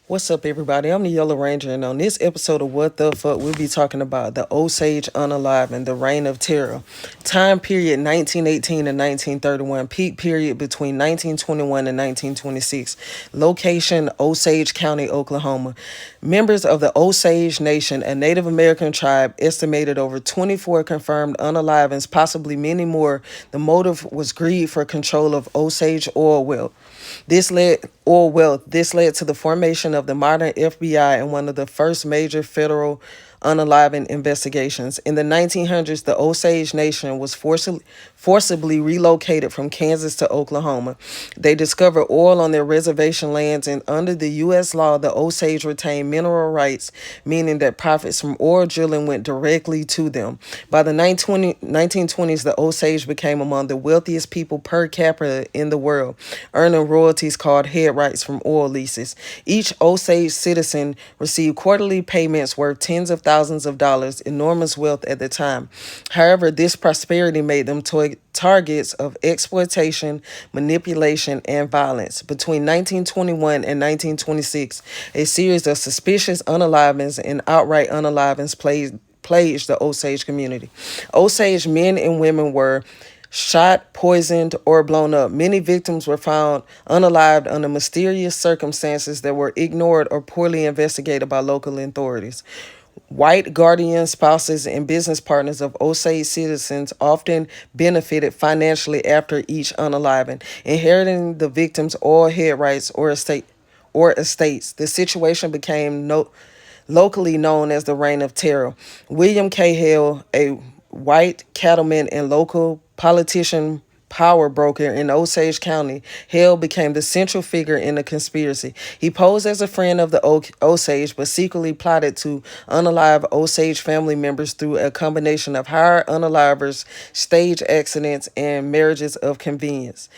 What's up, everybody? I'm the Yellow Ranger, and on this episode of What the Fuck, we'll be talking about the Osage Unalive and the Reign of Terror. Time period 1918 to 1931, peak period between 1921 and 1926. Location Osage County, Oklahoma. Members of the Osage Nation, a Native American tribe, estimated over 24 confirmed unalivings, possibly many more. The motive was greed for control of Osage oil wealth. This led to the formation of the modern FBI and one of the first major federal unaliving investigations. In the 1900s, the Osage Nation was forcibly relocated from Kansas to Oklahoma. They discovered oil on their reservation lands, and under the U.S. law, the Osage retained mineral rights, meaning that profits from oil drilling went directly to them. By the 1920s, the Osage became among the wealthiest people per capita in the world, earning royalties called head rights from oil leases. Each Osage citizen received quarterly payments worth tens of thousands of dollars, enormous wealth at the time. However, this prosperity made them targets of exploitation, manipulation, and violence. Between 1921 and 1926, a series of suspicious unalivings and outright unalivings plagued the Osage community. Osage men and women were shot, poisoned, or blown up. Many victims were found unalived under mysterious circumstances that were ignored or poorly investigated by local authorities. White guardian spouses and business partners of Osage citizens often benefited financially after each unaliving, inheriting the victim's oil head rights or estates. The situation became locally known as the Reign of Terror. William K. Hale, a white cattleman and local politician power broker in Osage County, Hale became the central figure in the conspiracy. He posed as a friend of the Osage, but secretly plotted to unalive Osage family members through a combination of hired unalivers, stage accidents, and marriages of convenience.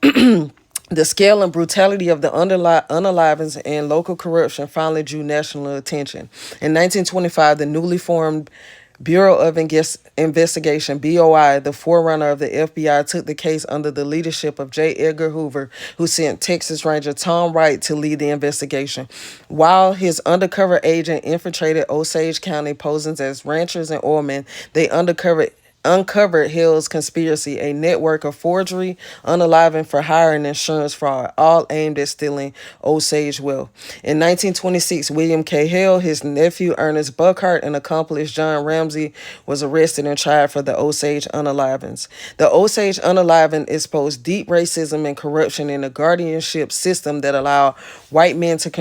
The scale and brutality of the unalivings and local corruption finally drew national attention. In 1925, the newly formed Bureau of Investigation, BOI, the forerunner of the FBI, took the case under the leadership of J. Edgar Hoover, who sent Texas Ranger Tom Wright to lead the investigation. While his undercover agent infiltrated Osage County posing as ranchers and oilmen, they uncovered Hill's conspiracy, a network of forgery, unaliving for hire, and insurance fraud, all aimed at stealing Osage wealth. In 1926, William K. Hill, his nephew Ernest Buckhart, and accomplice John Ramsey was arrested and tried for the Osage unalivings. The Osage unaliving exposed deep racism and corruption in the guardianship system that allowed white men to